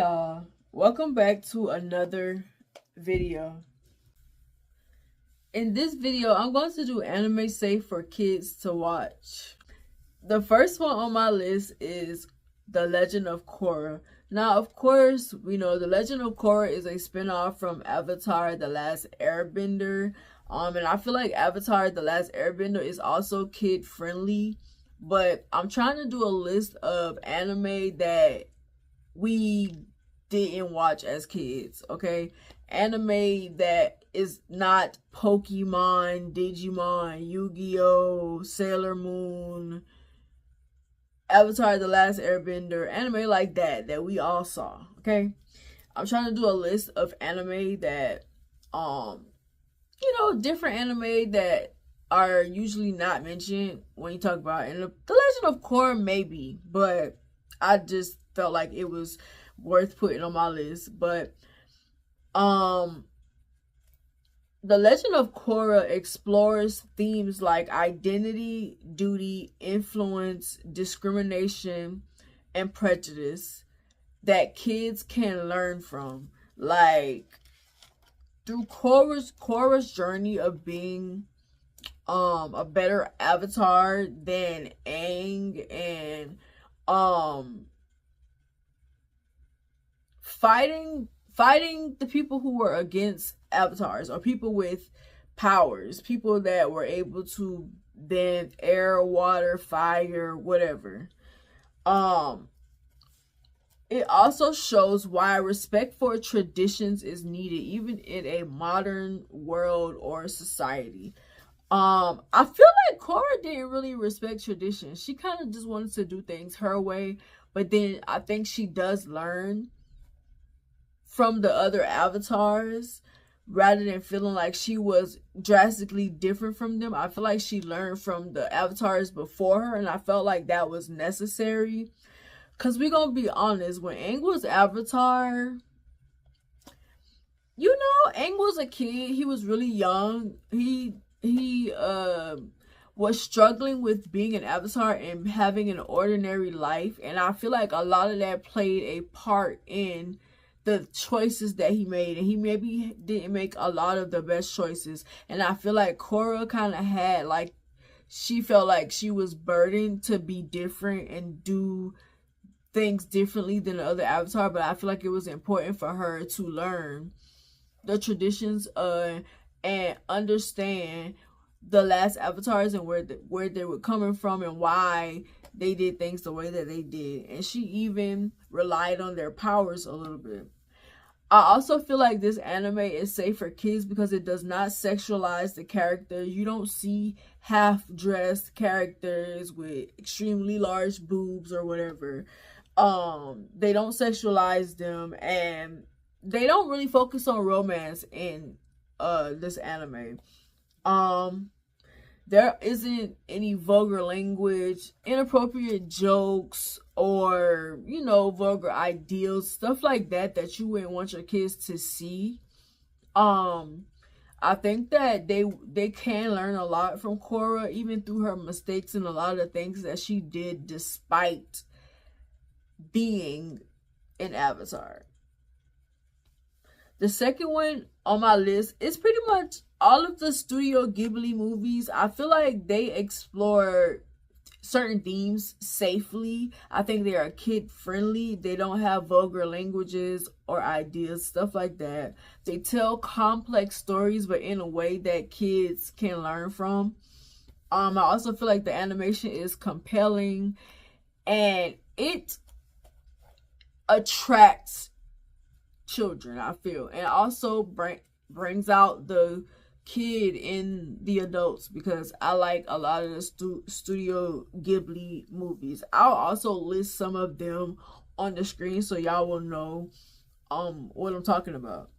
y'all, welcome back to another video. In this video, I'm going to do anime safe for kids to watch. The first one on my list is The Legend of Korra. Now, of course, we know The Legend of Korra is a spinoff from Avatar: The Last Airbender. And I feel like Avatar: The Last Airbender is also kid friendly, but I'm trying to do a list of anime that we didn't watch as kids, okay? Anime that is not Pokemon, Digimon, Yu-Gi-Oh, Sailor Moon, Avatar: The Last Airbender, anime like that we all saw, okay? I'm trying to do a list of anime that different anime that are usually not mentioned when you talk about it. And the Legend of Korra maybe, but I just felt like it was worth putting on my list. But The Legend of Korra explores themes like identity, duty, influence, discrimination, and prejudice that kids can learn from. Like, through Korra's journey of being a better avatar than Aang, and fighting the people who were against avatars, or people with powers, people that were able to bend air, water, fire, whatever. It also shows why respect for traditions is needed even in a modern world or society. I feel like Korra didn't really respect traditions. She kind of just wanted to do things her way, but then I think she does learn from the other avatars rather than feeling like she was drastically different from them. I feel like she learned from the avatars before her, and I felt like that was necessary. Because we're going to be honest, when Aang was Avatar, Aang was a kid. He was really young. He was struggling with being an Avatar and having an ordinary life. And I feel like a lot of that played a part in the choices that he made. And he maybe didn't make a lot of the best choices. And I feel like Korra kind of had, like, she felt like she was burdened to be different and do things differently than the other avatar, but I feel like it was important for her to learn the traditions and understand the last avatars and where they were coming from and why they did things the way that they did. And she even relied on their powers a little bit. I also feel like this anime is safe for kids because it does not sexualize the character. You don't see half-dressed characters with extremely large boobs or whatever. They don't sexualize them, and they don't really focus on romance in this anime. There isn't any vulgar language, inappropriate jokes, or vulgar ideals, stuff like that you wouldn't want your kids to see. I think that they can learn a lot from Korra, even through her mistakes and a lot of the things that she did despite being an avatar. The second one on my list is pretty much all of the Studio Ghibli movies. I feel like they explore certain themes safely. I think they are kid friendly. They don't have vulgar languages or ideas, stuff like that. They tell complex stories, but in a way that kids can learn from. I also feel like the animation is compelling, and it attracts children, I feel, and also brings out the kid in the adults, because I like a lot of the Studio Ghibli movies. I'll also list some of them on the screen so y'all will know what I'm talking about.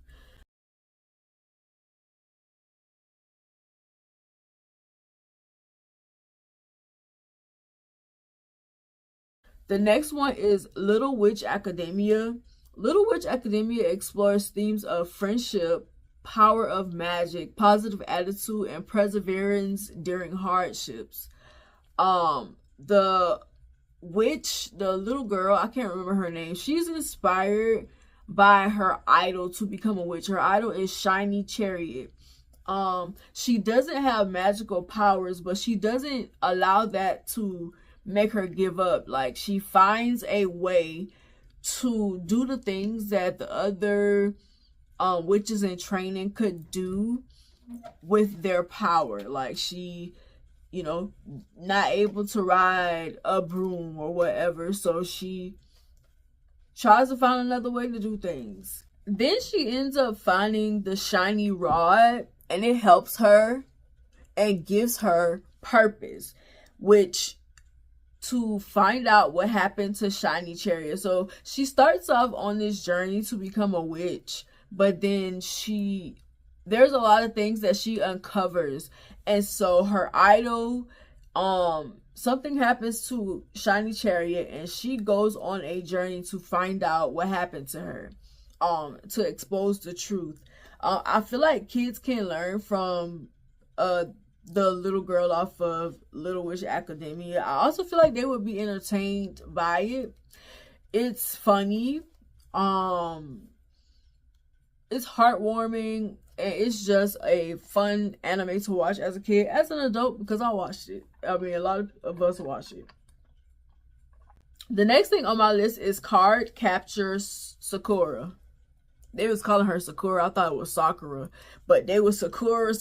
The next one is Little Witch Academia. Little Witch Academia explores themes of friendship, power of magic, positive attitude, and perseverance during hardships. The witch, the little girl, I can't remember her name, she's inspired by her idol to become a witch. Her idol is Shiny Chariot. She doesn't have magical powers, but she doesn't allow that to make her give up. Like, she finds a way to do the things that the other witches in training could do with their power. Like, she, you know, not able to ride a broom or whatever, so she tries to find another way to do things. Then she ends up finding the shiny rod, and it helps her and gives her purpose, which to find out what happened to Shiny Chariot. So she starts off on this journey to become a witch, but then there's a lot of things that she uncovers. And so her idol, something happens to Shiny Chariot, and she goes on a journey to find out what happened to her, to expose the truth. I feel like kids can learn from the little girl off of Little Witch Academia. I also feel like they would be entertained by it. It's funny. It's heartwarming. And it's just a fun anime to watch as a kid. As an adult, because I watched it. I mean, a lot of us watched it. The next thing on my list is Card Capture Sakura. They was calling her Sakura. I thought it was Sakura. But they was Sakura.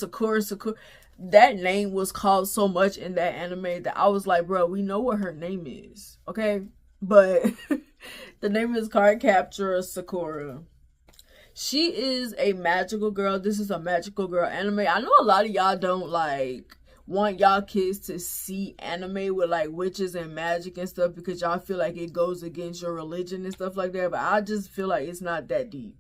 That name was called so much in that anime that I was like, bro, we know what her name is. Okay? But the name is Card Capture Sakura. She is a magical girl. This is a magical girl anime. I know a lot of y'all don't like want y'all kids to see anime with like witches and magic and stuff because y'all feel like it goes against your religion and stuff like that. But I just feel like it's not that deep.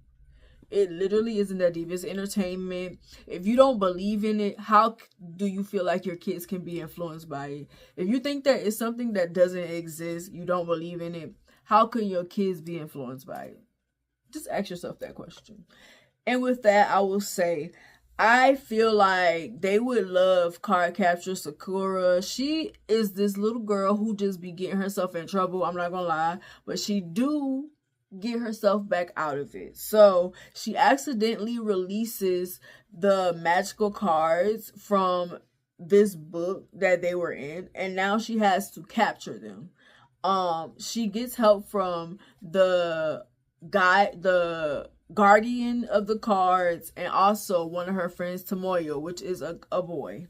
It literally isn't that deep. It's entertainment. If you don't believe in it, how do you feel like your kids can be influenced by it? If you think that it's something that doesn't exist, you don't believe in it, how can your kids be influenced by it? Just ask yourself that question. And with that, I will say, I feel like they would love Card Capture Sakura. She is this little girl who just be getting herself in trouble. I'm not gonna lie. But she do get herself back out of it. So she accidentally releases the magical cards from this book that they were in. And now she has to capture them. She gets help from the guardian of the cards, and also one of her friends, Tomoyo, which is a boy.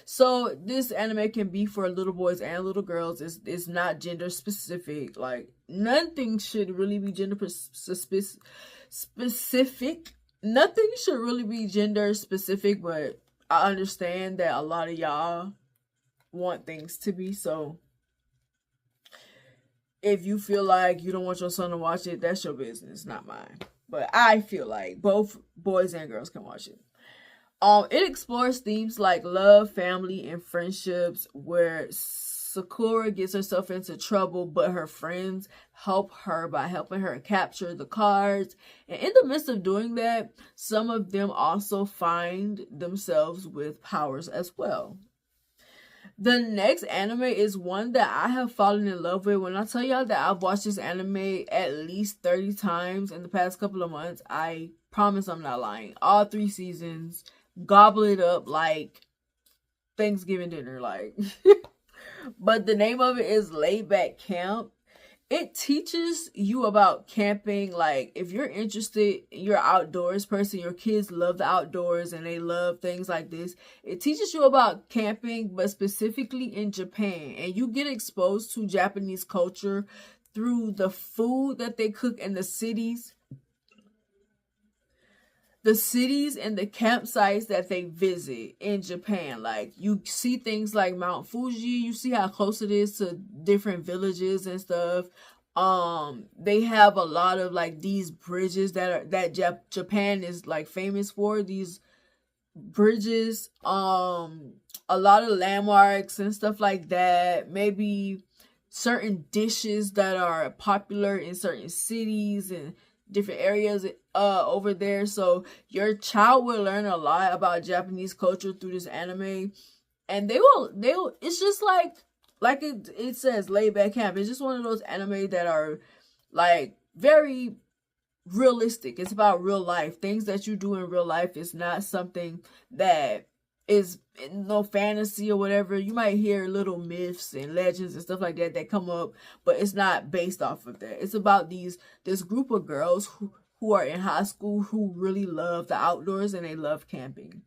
So this anime can be for little boys and little girls. It's not gender specific. Like, nothing should really be gender specific. Nothing should really be gender specific, but I understand that a lot of y'all want things to be. So if you feel like you don't want your son to watch it, that's your business, not mine. But I feel like both boys and girls can watch it. It explores themes like love, family, and friendships, where Sakura gets herself into trouble, but her friends help her by helping her capture the cards. And in the midst of doing that, some of them also find themselves with powers as well. The next anime is one that I have fallen in love with. When I tell y'all that I've watched this anime at least 30 times in the past couple of months, I promise I'm not lying. All 3 seasons, gobble it up like Thanksgiving dinner, like. But the name of it is Laid Back Camp. It teaches you about camping. Like, if you're interested, you're an outdoors person, your kids love the outdoors and they love things like this. It teaches you about camping, but specifically in Japan. And you get exposed to Japanese culture through the food that they cook in the cities. The cities and the campsites that they visit in Japan. Like, you see things like Mount Fuji, you see how close it is to different villages and stuff. They have a lot of like these bridges that Japan is like famous for. These bridges, a lot of landmarks and stuff like that. Maybe certain dishes that are popular in certain cities and different areas over there. So your child will learn a lot about Japanese culture through this anime, and they will it's just like like it says, laid back camp. It's just one of those anime that are like very realistic. It's about real life. Things that you do in real life is not something that is no fantasy or whatever. You might hear little myths and legends and stuff like that that come up, but it's not based off of that. It's about this group of girls who are in high school who really love the outdoors and they love camping.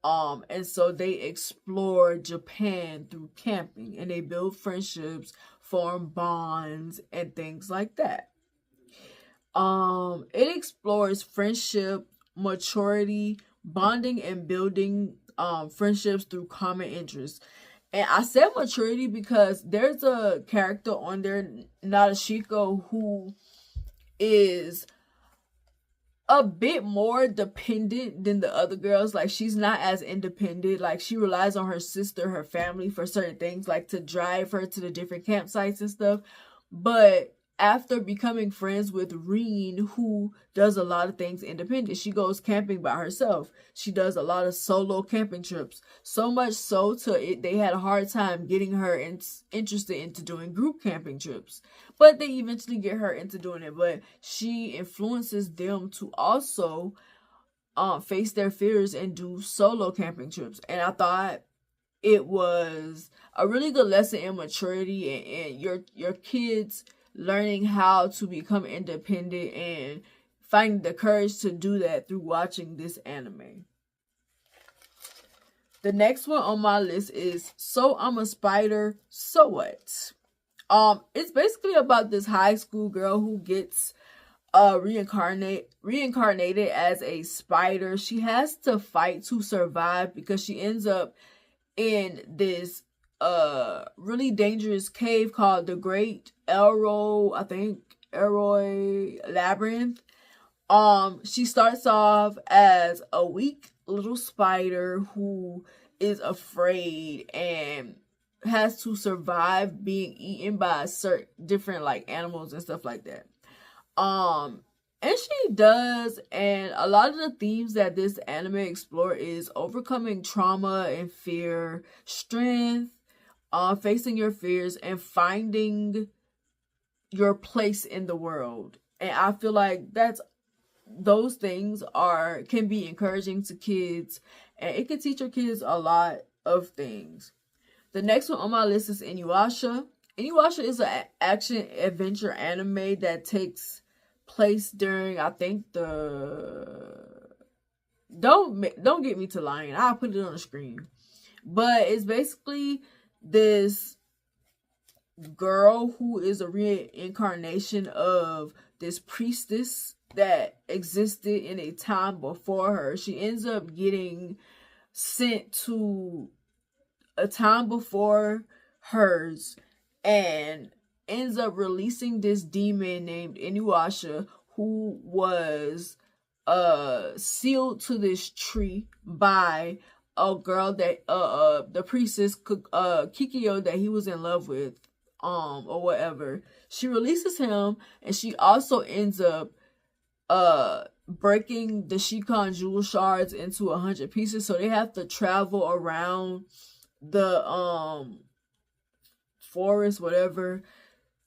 And so they explore Japan through camping and they build friendships, form bonds, and things like that. It explores friendship, maturity, bonding, and building friendships through common interests. And I said maturity because there's a character on there, Nadeshiko, who is a bit more dependent than the other girls. Like, she's not as independent. Like, she relies on her sister, her family for certain things, like to drive her to the different campsites and stuff. But after becoming friends with Reen, who does a lot of things independent, she goes camping by herself. She does a lot of solo camping trips. So much so they had a hard time getting her interested into doing group camping trips. But they eventually get her into doing it. But she influences them to also face their fears and do solo camping trips. And I thought it was a really good lesson in maturity and your kids learning how to become independent and finding the courage to do that through watching this anime. The next one on my list is So I'm a Spider, So What? It's basically about this high school girl who gets reincarnated as a spider. She has to fight to survive because she ends up in this really dangerous cave called the Great Elroy Labyrinth. She starts off as a weak little spider who is afraid and has to survive being eaten by certain different like animals and stuff like that. And she does, and a lot of the themes that this anime explore is overcoming trauma and fear, strength, facing your fears, and finding your place in the world. And I feel like those things can be encouraging to kids, and it can teach your kids a lot of things. The next one on my list is Inuyasha. Inuyasha is an action adventure anime that takes place during, I think, don't get me to lying, I'll put it on the screen, but it's basically this girl who is a reincarnation of this priestess that existed in a time before her. She ends up getting sent to a time before hers and ends up releasing this demon named Inuyasha, who was sealed to this tree by a girl that the priestess Kikyo that he was in love with, or whatever. She releases him, and she also ends up breaking the Shikon jewel shards into 100 pieces, so they have to travel around the forest, whatever,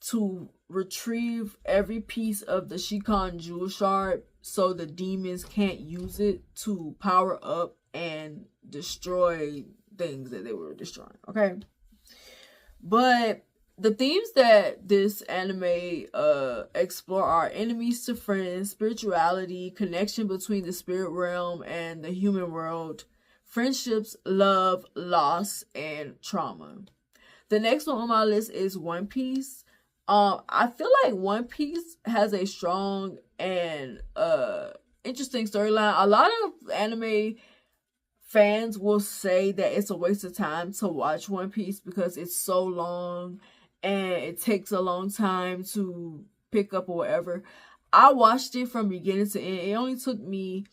to retrieve every piece of the Shikon jewel shard so the demons can't use it to power up and destroy things that they were destroying. Okay, but the themes that this anime explore are enemies to friends, spirituality, connection between the spirit realm and the human world, friendships, love, loss, and trauma. The next one on my list is One Piece. I feel like One Piece has a strong and interesting storyline. A lot of anime fans will say that it's a waste of time to watch One Piece because it's so long and it takes a long time to pick up or whatever. I watched it from beginning to end. It only took me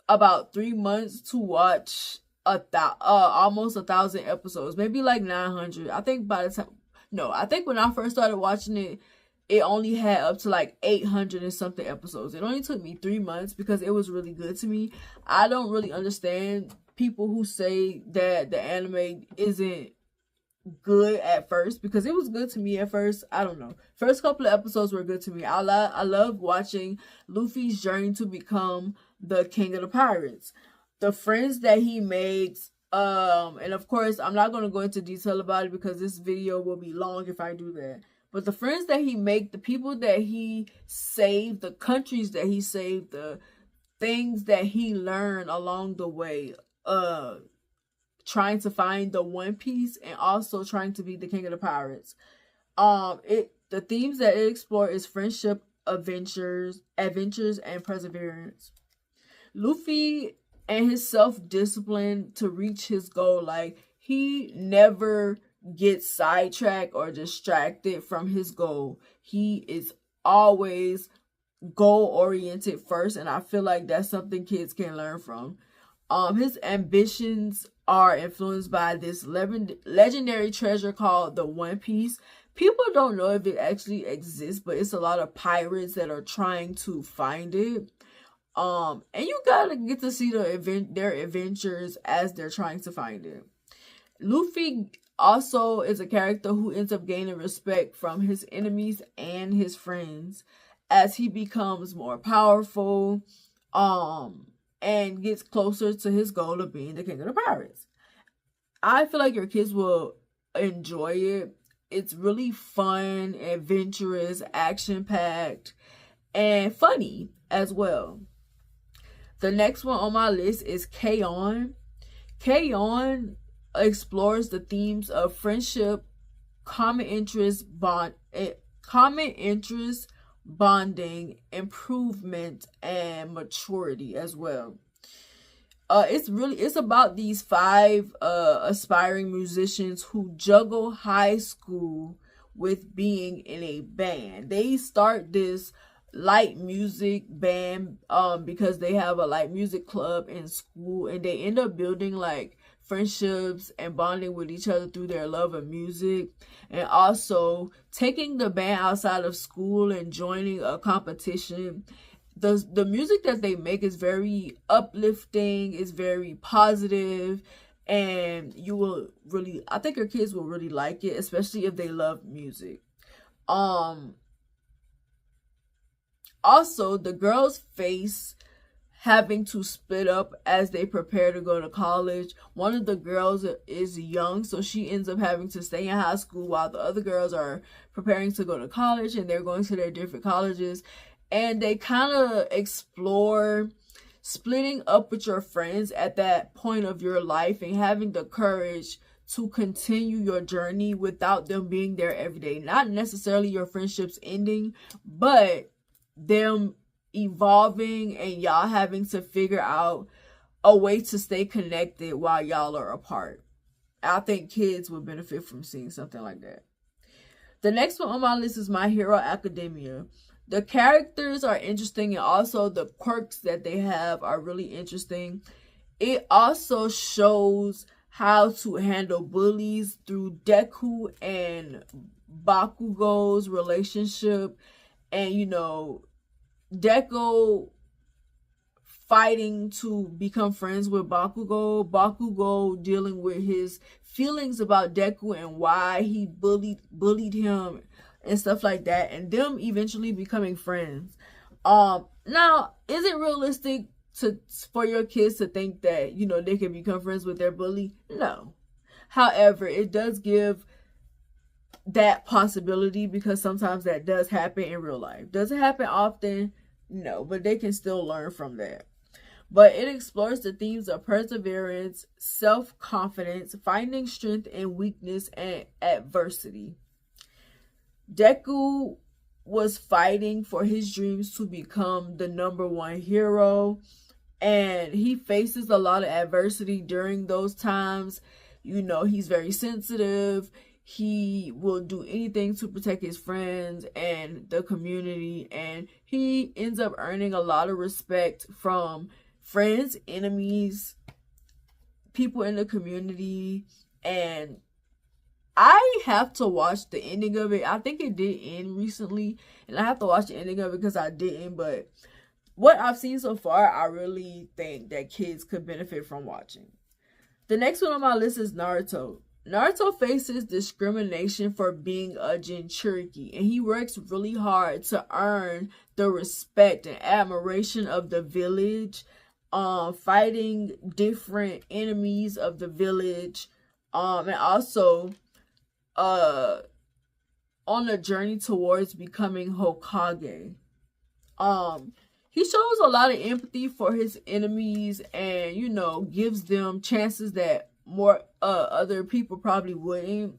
about 3 months to watch almost 1,000 episodes, maybe like 900. I think when I first started watching it, it only had up to like 800 and something episodes. It only took me 3 months because it was really good to me. I don't really understand people who say that the anime isn't good at first, because it was good to me at first. I don't know. First couple of episodes were good to me. I love watching Luffy's journey to become the king of the pirates. The friends that he makes, and of course I'm not going to go into detail about it because this video will be long if I do that. But the friends that he make, the people that he saved, the countries that he saved, the things that he learned along the way, trying to find the One Piece and also trying to be the king of the pirates. The themes that it explores is friendship, adventures, and perseverance. Luffy and his self-discipline to reach his goal, like he never gets sidetracked or distracted from his goal. He is always goal oriented first, and I feel like that's something kids can learn from. His ambitions are influenced by this legendary treasure called the One Piece. People don't know if it actually exists, but it's a lot of pirates that are trying to find it. And you gotta get to see their adventures as they're trying to find it. Luffy also is a character who ends up gaining respect from his enemies and his friends as he becomes more powerful, and gets closer to his goal of being the king of the pirates. I feel like your kids will enjoy it. It's really fun, adventurous, action-packed, and funny as well. The next one on my list is K-On! K-On! Explores the themes of friendship, common interest, bonding, improvement, and maturity as well. It's about these 5 aspiring musicians who juggle high school with being in a band. They start this light music band because they have a light music club in school, and they end up building like friendships and bonding with each other through their love of music, and also taking the band outside of school and joining a competition. The music that they make is very uplifting, it's very positive, and I think your kids will really like it, especially if they love music. Also, the girls face having to split up as they prepare to go to college. One of the girls is young, so she ends up having to stay in high school while the other girls are preparing to go to college, and they're going to their different colleges. And they kind of explore splitting up with your friends at that point of your life and having the courage to continue your journey without them being there every day. Not necessarily your friendships ending, but them evolving and y'all having to figure out a way to stay connected while y'all are apart. I think kids would benefit from seeing something like that. The next one on my list is My Hero Academia. The characters are interesting, and also the quirks that they have are really interesting. It also shows how to handle bullies through Deku and Bakugo's relationship, and Deku fighting to become friends with Bakugo dealing with his feelings about Deku and why he bullied him and stuff like that, and them eventually becoming friends. Now, is it realistic for your kids to think that they can become friends with their bully? No. However, it does give that possibility, because sometimes that does happen in real life. Does it happen often? No, but they can still learn from that. But it explores the themes of perseverance, self-confidence, finding strength in weakness, and adversity. Deku was fighting for his dreams to become the #1 hero, and he faces a lot of adversity during those times. He's very sensitive. He will do anything to protect his friends and the community, and he ends up earning a lot of respect from friends, enemies, people in the community. And I have to watch the ending of it. I think it did end recently, and I have to watch the ending of it because I didn't. But what I've seen so far, I really think that kids could benefit from watching. The next one on my list is Naruto. Naruto faces discrimination for being a Jinchuriki, and he works really hard to earn the respect and admiration of the village, fighting different enemies of the village, and also on a journey towards becoming Hokage. He shows a lot of empathy for his enemies, and gives them chances that more other people probably wouldn't.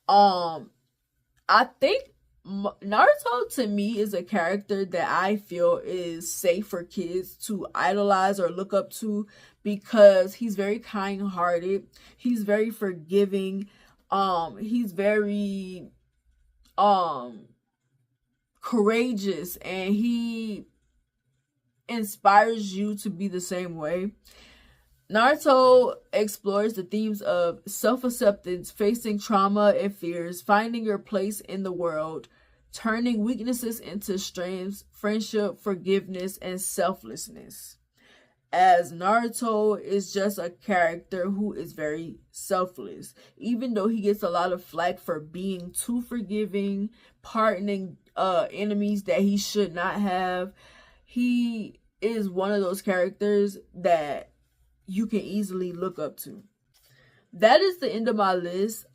I think Naruto to me is a character that I feel is safe for kids to idolize or look up to, because he's very kind-hearted, he's very forgiving, he's very courageous, and he inspires you to be the same way. Naruto explores the themes of self-acceptance, facing trauma and fears, finding your place in the world, turning weaknesses into strengths, friendship, forgiveness, and selflessness. As Naruto is just a character who is very selfless. Even though he gets a lot of flack for being too forgiving, pardoning enemies that he should not have, he is one of those characters that you can easily look up to. That is the end of my list.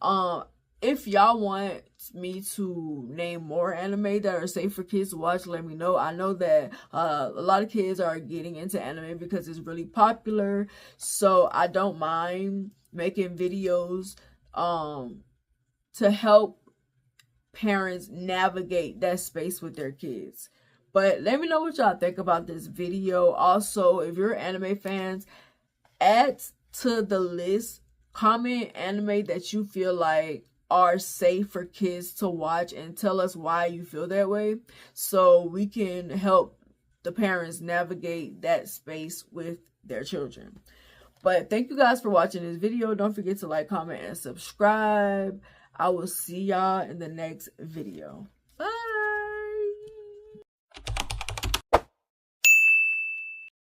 If y'all want me to name more anime that are safe for kids to watch, let me know. I know that a lot of kids are getting into anime because it's really popular, so I don't mind making videos to help parents navigate that space with their kids. But let me know what y'all think about this video. Also, if you're anime fans, add to the list, comment anime that you feel like are safe for kids to watch, and tell us why you feel that way, so we can help the parents navigate that space with their children. But thank you guys for watching this video. Don't forget to like, comment, and subscribe. I will see y'all in the next video.